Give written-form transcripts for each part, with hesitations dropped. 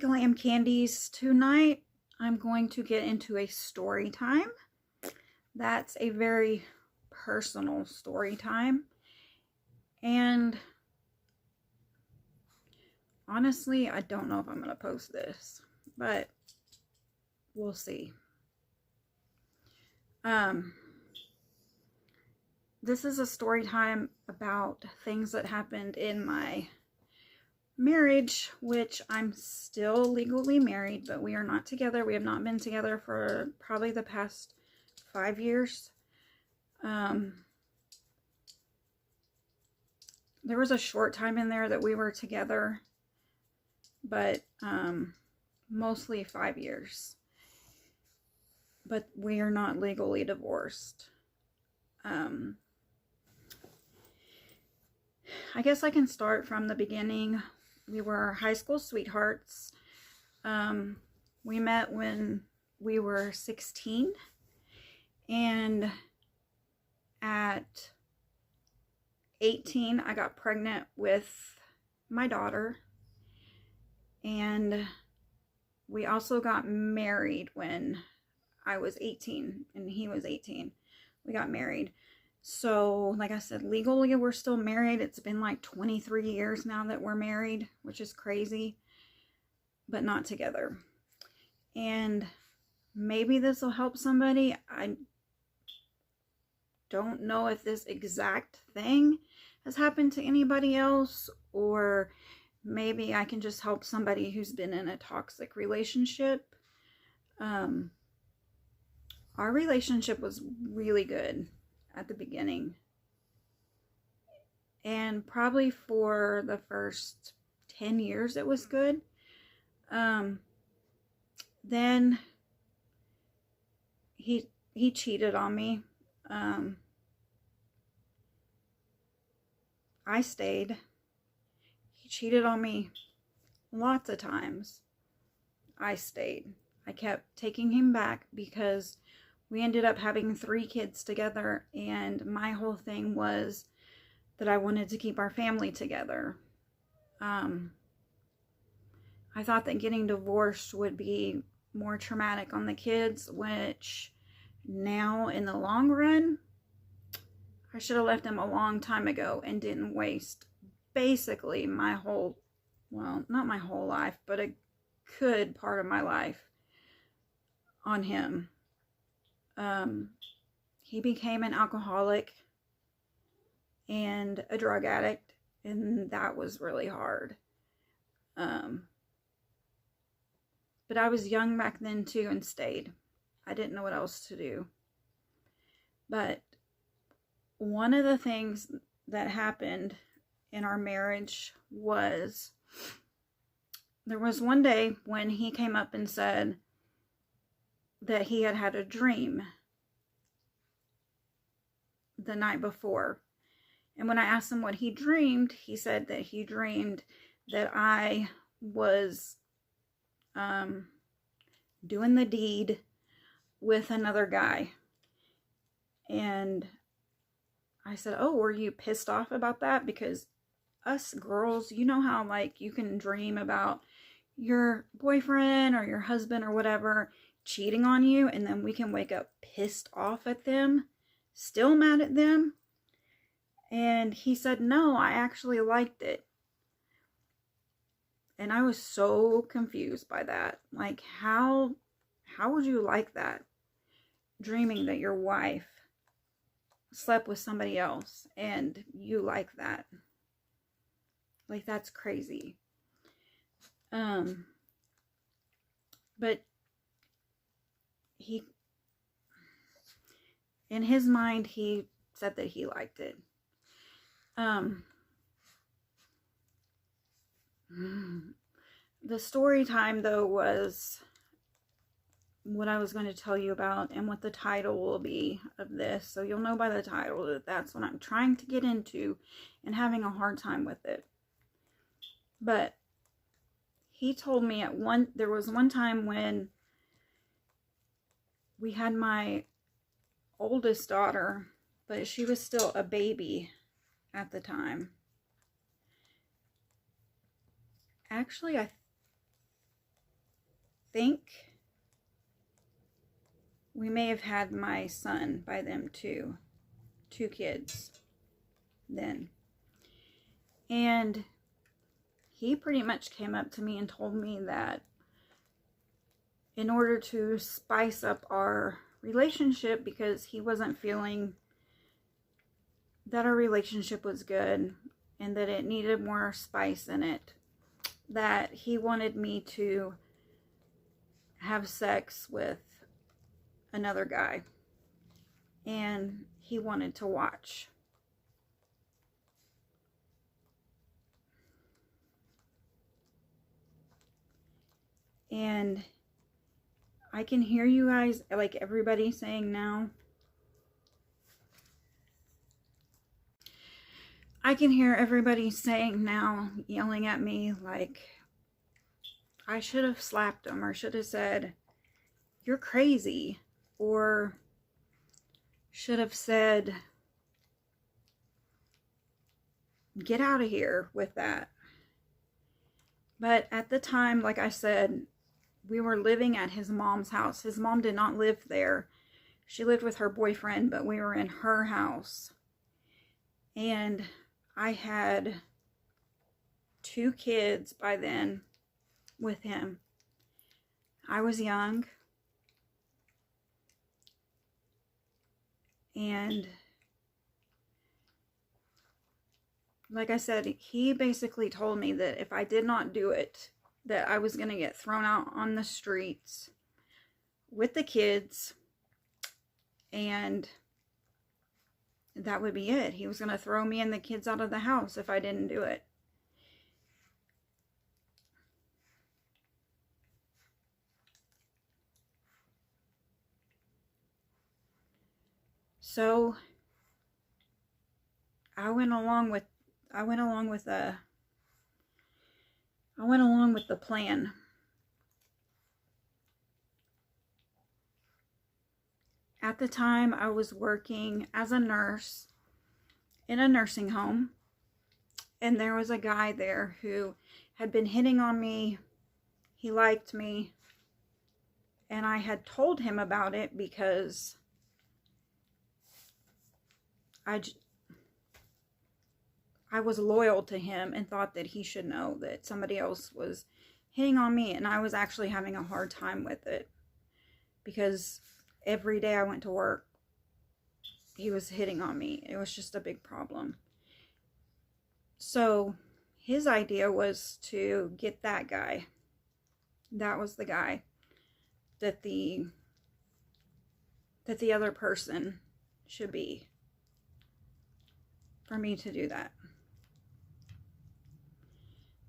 glam candies. Tonight I'm going to get into a story time. That's a very personal story time. And honestly, I don't know if I'm going to post this, but we'll see. This is a story time about things that happened in my marriage, which I'm still legally married, but we are not together. We have not been together for probably the past 5 years. There was a short time in there that we were together, but mostly 5 years. But we are not legally divorced. I guess I can start from the beginning. We were high school sweethearts. We met when we were 16, and at 18 I got pregnant with my daughter, and we also got married when I was 18 and he was 18. We got married. So, like I said, legally we're still married. It's been like 23 years now that we're married, which is crazy, but not together. And maybe this will help somebody. I don't know if this exact thing has happened to anybody else, or maybe I can just help somebody who's been in a toxic relationship. Our relationship was really good at the beginning, and probably for the first 10 years it was good. Then he cheated on me. I stayed. He cheated on me lots of times. I stayed. I kept taking him back because we ended up having 3 kids together, and my whole thing was that I wanted to keep our family together. I thought that getting divorced would be more traumatic on the kids, which now in the long run, I should have left them a long time ago and didn't waste basically my whole, well, not my whole life, but a good part of my life on him. He became an alcoholic and a drug addict, and that was really hard. But I was young back then too and stayed. I didn't know what else to do. But one of the things that happened in our marriage was there was one day when he came up and said that he had had a dream the night before. And when I asked him what he dreamed, he said that he dreamed that I was doing the deed with another guy. And I said, oh, were you pissed off about that? Because us girls, you know how like you can dream about your boyfriend or your husband or whatever cheating on you, and then we can wake up pissed off at them, still mad at them. And he said, no, I actually liked it. And I was so confused by that. Like, how would you like that? Dreaming that your wife slept with somebody else and you like that. Like, that's crazy. But he, in his mind, he said that he liked it. The story time, though, was what I was going to tell you about and what the title will be of this. So you'll know by the title that that's what I'm trying to get into and having a hard time with it. But he told me there was one time when we had my oldest daughter, but she was still a baby at the time. Actually, think we may have had my son by them too. 2 kids then. And he pretty much came up to me and told me that in order to spice up our relationship, because he wasn't feeling that our relationship was good and that it needed more spice in it, that he wanted me to have sex with another guy, and he wanted to watch. And I can hear you guys, like everybody saying now, I can hear everybody saying now, yelling at me like I should have slapped him, or should have said, "You're crazy," or should have said, "Get out of here with that." But at the time, like I said, we were living at his mom's house. His mom did not live there. She lived with her boyfriend, but we were in her house. And I had 2 kids by then with him. I was young. And like I said, he basically told me that if I did not do it, that I was going to get thrown out on the streets with the kids, and that would be it. He was going to throw me and the kids out of the house if I didn't do it. So I went along with the plan. At the time, I was working as a nurse in a nursing home, and there was a guy there who had been hitting on me. He liked me, and I had told him about it because I was loyal to him and thought that he should know that somebody else was hitting on me, and I was actually having a hard time with it because every day I went to work, he was hitting on me. It was just a big problem. So his idea was to get that guy. That was the guy that the other person should be, for me to do that.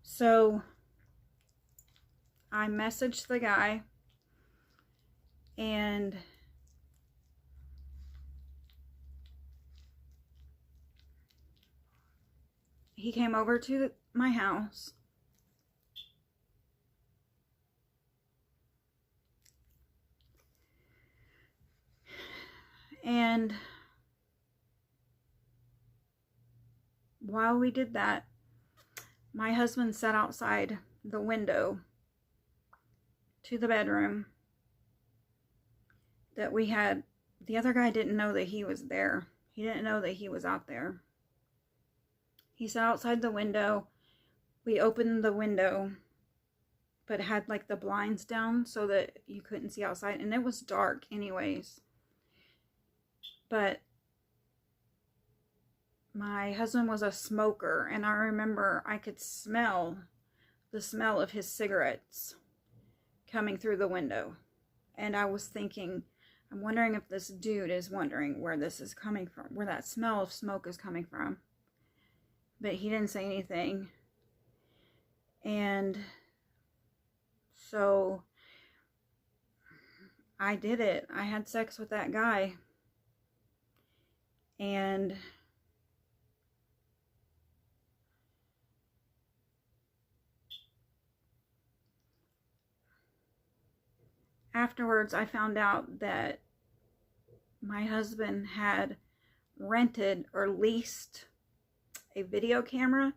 So I messaged the guy, and he came over to my house. And while we did that, my husband sat outside the window to the bedroom that we had. The other guy didn't know that he was there. He didn't know that he was out there. He sat outside the window. We opened the window, but had like the blinds down so that you couldn't see outside. And it was dark anyways. But my husband was a smoker, and I remember I could smell the smell of his cigarettes coming through the window. And I was thinking, I'm wondering if this dude is wondering where this is coming from, where that smell of smoke is coming from. But he didn't say anything. And so I did it. I had sex with that guy. And afterwards, I found out that my husband had rented or leased a video camera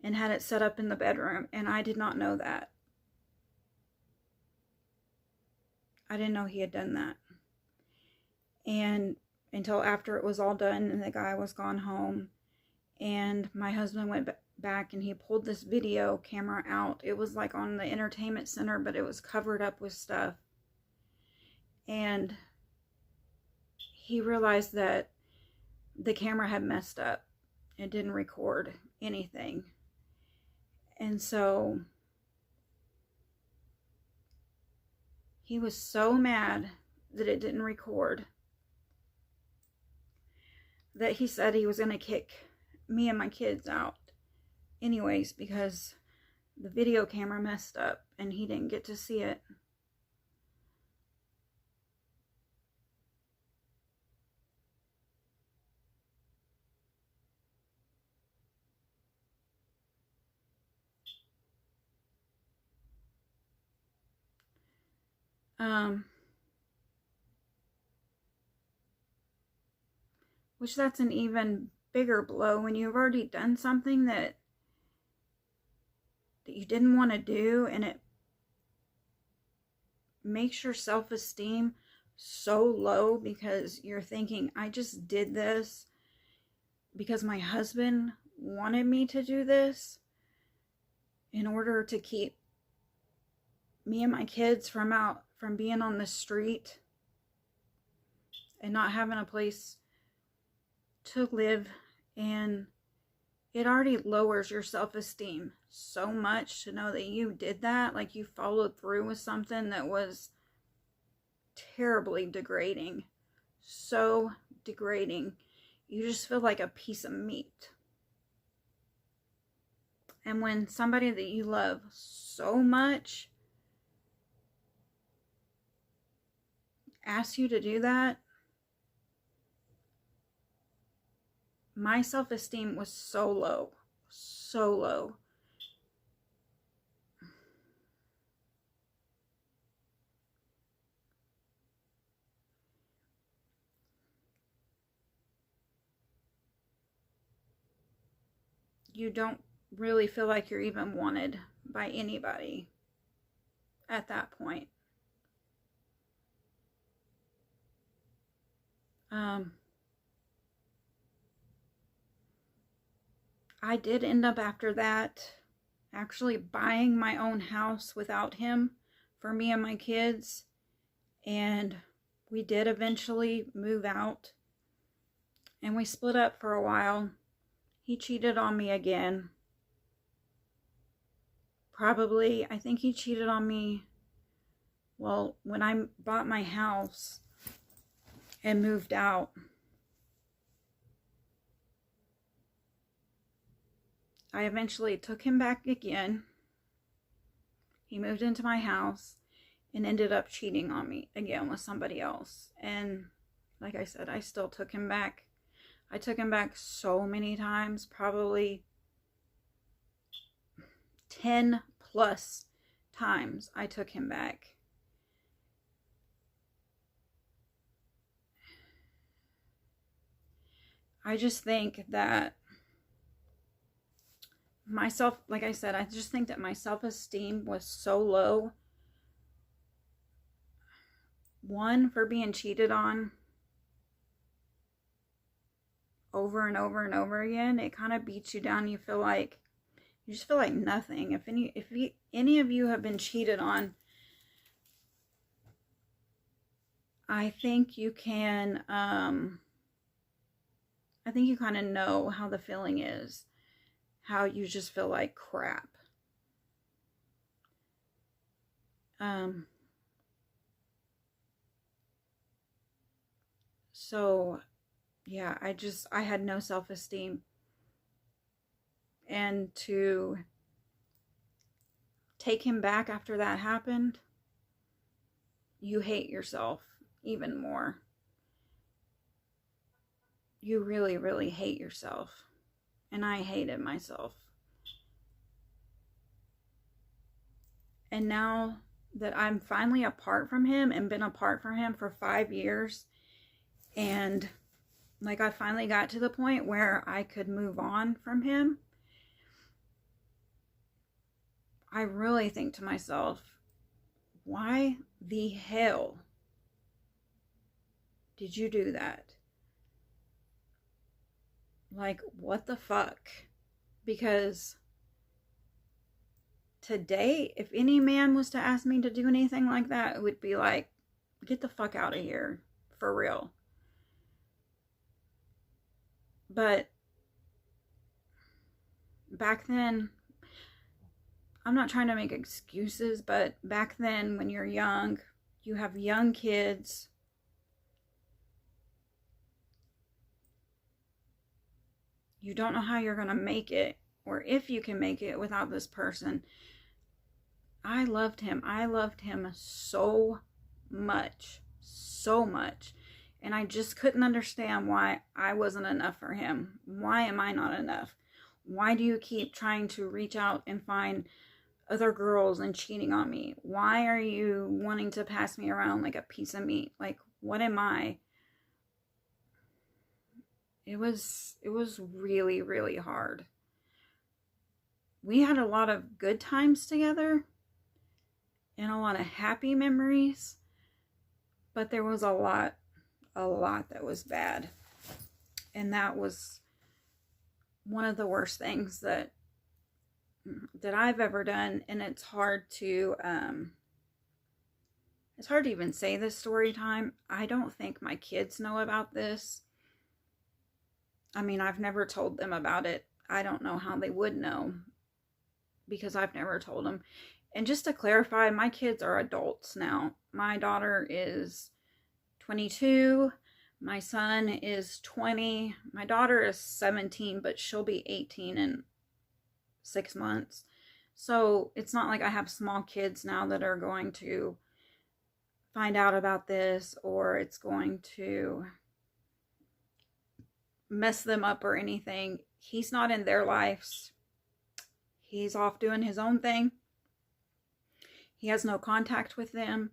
and had it set up in the bedroom, and I did not know that. I didn't know he had done that. And until after it was all done and the guy was gone home, and my husband went back and he pulled this video camera out. It was like on the entertainment center, but it was covered up with stuff. And he realized that the camera had messed up. It didn't record anything. And so he was so mad that it didn't record that he said he was going to kick me and my kids out anyways, because the video camera messed up and he didn't get to see it. Which that's an even bigger blow when you've already done something that you didn't want to do, and it makes your self-esteem so low because you're thinking, I just did this because my husband wanted me to do this in order to keep me and my kids from being on the street and not having a place to live. And it already lowers your self-esteem so much to know that you did that, like you followed through with something that was terribly degrading, so degrading. You just feel like a piece of meat. And when somebody that you love so much asks you to do that, my self-esteem was so low, so low. You don't really feel like you're even wanted by anybody at that point. I did end up after that actually buying my own house without him for me and my kids. And we did eventually move out. And we split up for a while. He cheated on me again. Probably, I think he cheated on me, well, when I bought my house and moved out. I eventually took him back again. He moved into my house and ended up cheating on me again with somebody else. And like I said, I still took him back. I took him back so many times, probably 10 plus times I took him back. I just think that like I said, I just think that my self-esteem was so low. One, for being cheated on over and over and over again. It kind of beats you down. You just feel like nothing. If any of you have been cheated on, I think you can, I think you kind of know how the feeling is. How you just feel like crap. So, yeah, I had no self-esteem. And to take him back after that happened, you hate yourself even more. You really, really hate yourself. And I hated myself. And now that I'm finally apart from him and been apart from him for 5 years, and like I finally got to the point where I could move on from him, I really think to myself, why the hell did you do that? Like, what the fuck? Because today, if any man was to ask me to do anything like that, it would be like, get the fuck out of here. For real. But back then, I'm not trying to make excuses, but back then when you're young, you have young kids, you don't know how you're going to make it, or if you can make it without this person. I loved him. I loved him so much. So much. And I just couldn't understand why I wasn't enough for him. Why am I not enough? Why do you keep trying to reach out and find other girls and cheating on me? Why are you wanting to pass me around like a piece of meat? Like, what am I? It was really, really hard. We had a lot of good times together and a lot of happy memories, but there was a lot that was bad. And that was one of the worst things that I've ever done. And it's hard to even say this story time. I don't think my kids know about this. I mean, I've never told them about it. I don't know how they would know because I've never told them. And just to clarify, my kids are adults now. My daughter is 22. My son is 20. My daughter is 17, but she'll be 18 in 6 months. So it's not like I have small kids now that are going to find out about this, or it's going to mess them up or anything. He's not in their lives. He's off doing his own thing. He has no contact with them.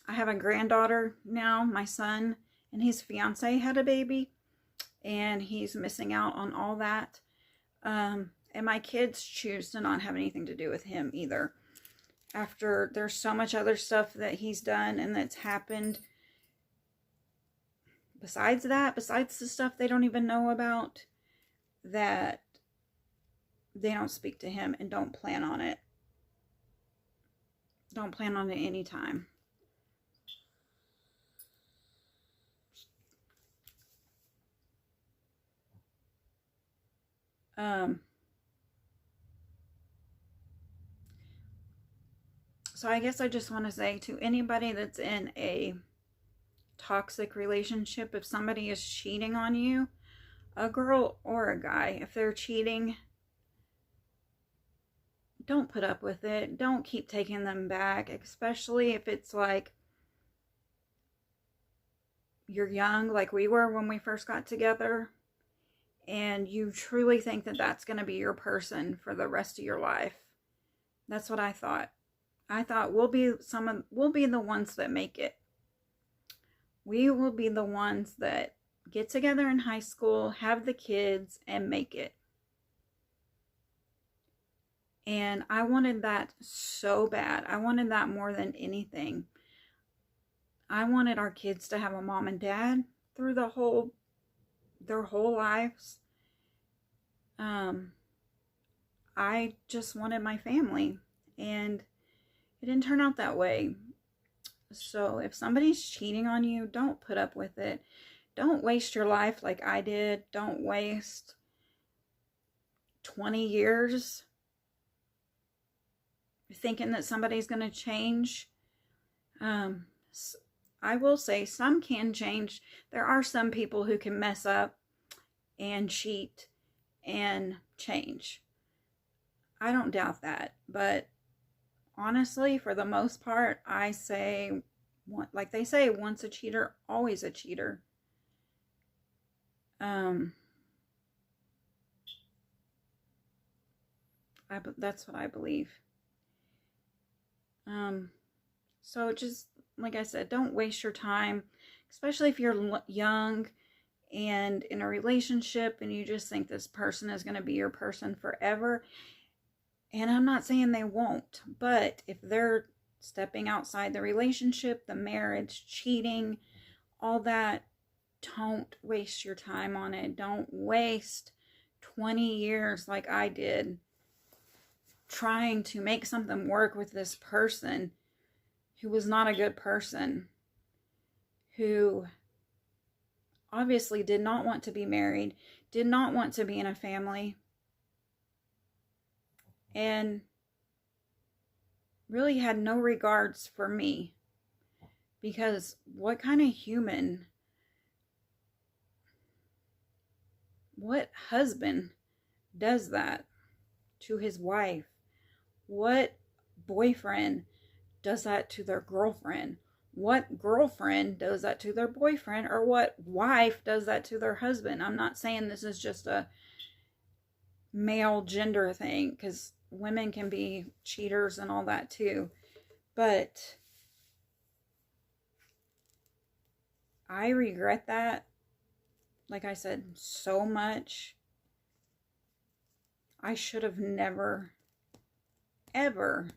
I have a granddaughter now, my son and his fiance had a baby, and he's missing out on all that. And my kids choose to not have anything to do with him either. After there's so much other stuff that he's done and that's happened. Besides that, besides the stuff they don't even know about, that they don't speak to him and don't plan on it. Don't plan on it anytime. So I guess I just want to say to anybody that's in a toxic relationship, if somebody is cheating on you, a girl or a guy, if they're cheating, don't put up with it. Don't keep taking them back, especially if it's like you're young, like we were when we first got together, and you truly think that that's going to be your person for the rest of your life. That's what I thought. I thought we'll be the ones that make it. We will be the ones that get together in high school, have the kids, and make it. And I wanted that so bad. I wanted that more than anything. I wanted our kids to have a mom and dad through their whole lives. I just wanted my family, and it didn't turn out that way. So if somebody's cheating on you, don't put up with it. Don't waste your life like I did. Don't waste 20 years thinking that somebody's going to change. I will say some can change. There are some people who can mess up and cheat and change. I don't doubt that. But honestly, for the most part, I say, like they say, once a cheater, always a cheater. That's what I believe. So just, like I said, don't waste your time, especially if you're young and in a relationship and you just think this person is going to be your person forever. And I'm not saying they won't, but if they're stepping outside the relationship, the marriage, cheating, all that. Don't waste your time on it. Don't waste 20 years like I did trying to make something work with this person who was not a good person, who obviously did not want to be married, did not want to be in a family, and really had no regards for me. Because what kind of human, what husband does that to his wife? What boyfriend does that to their girlfriend? What girlfriend does that to their boyfriend? Or what wife does that to their husband? I'm not saying this is just a male gender thing, because women can be cheaters and all that too. But I regret that, like I said, so much. I should have never, ever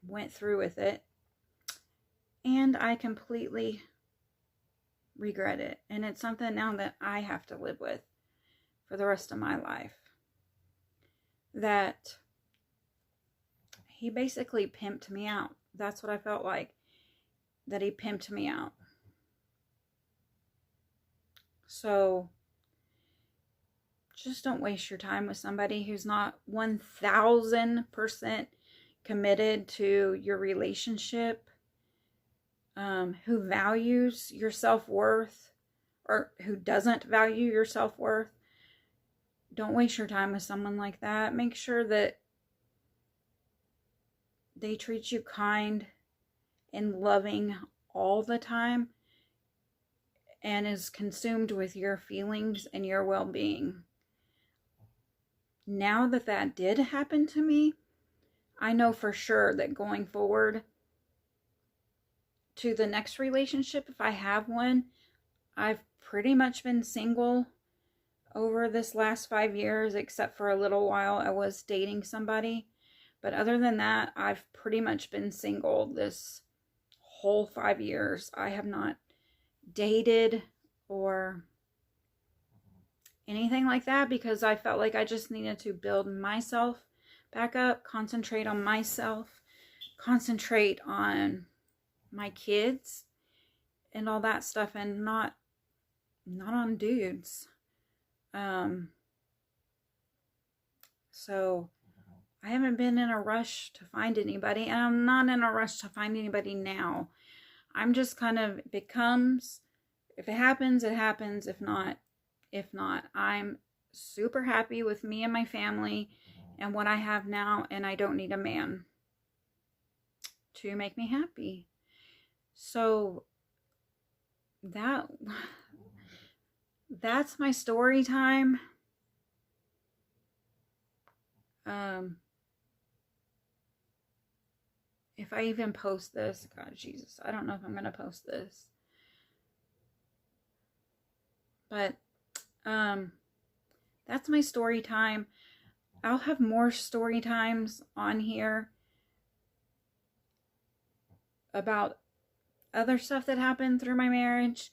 went through with it. And I completely regret it. And it's something now that I have to live with for the rest of my life. That he basically pimped me out. That's what I felt like. That he pimped me out. So just don't waste your time with somebody who's not 1000% committed to your relationship, who values your self-worth, or who doesn't value your self-worth. Don't waste your time with someone like that. Make sure that they treat you kind and loving all the time, and is consumed with your feelings and your well-being. Now that that did happen to me, I know for sure that going forward to the next relationship, if I have one, I've pretty much been single over this last 5 years, except for a little while I was dating somebody. But other than that, I've pretty much been single this whole 5 years. I have not dated or anything like that, because I felt like I just needed to build myself back up, concentrate on myself, concentrate on my kids and all that stuff, and not on dudes. So I haven't been in a rush to find anybody, and I'm not in a rush to find anybody now. I'm just kind of, if it comes, if it happens, it happens. If not, I'm super happy with me and my family and what I have now, and I don't need a man to make me happy. So that's my story time. If I even post this, God, Jesus, I don't know if I'm going to post this. But that's my story time. I'll have more story times on here about other stuff that happened through my marriage.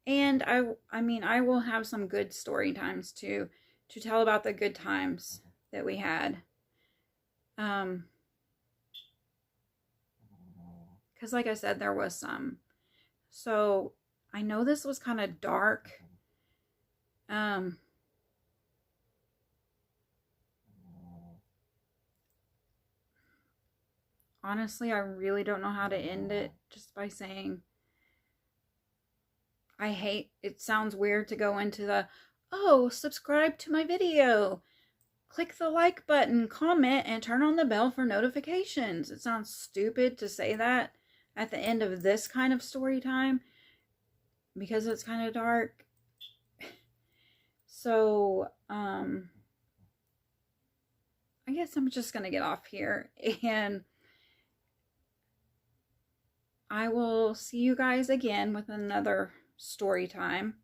And I mean, I will have some good story times too, to tell about the good times that we had. Because like I said, there was some. So I know this was kind of dark. Honestly, I really don't know how to end it, just by saying, it sounds weird to go into the, oh, subscribe to my video, click the like button, comment, and turn on the bell for notifications. It sounds stupid to say that at the end of this kind of story time, because it's kind of dark. So, I guess I'm just going to get off here, and I will see you guys again with another story time.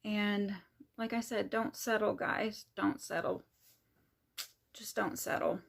And like I said, don't settle, guys. Don't settle. Just don't settle.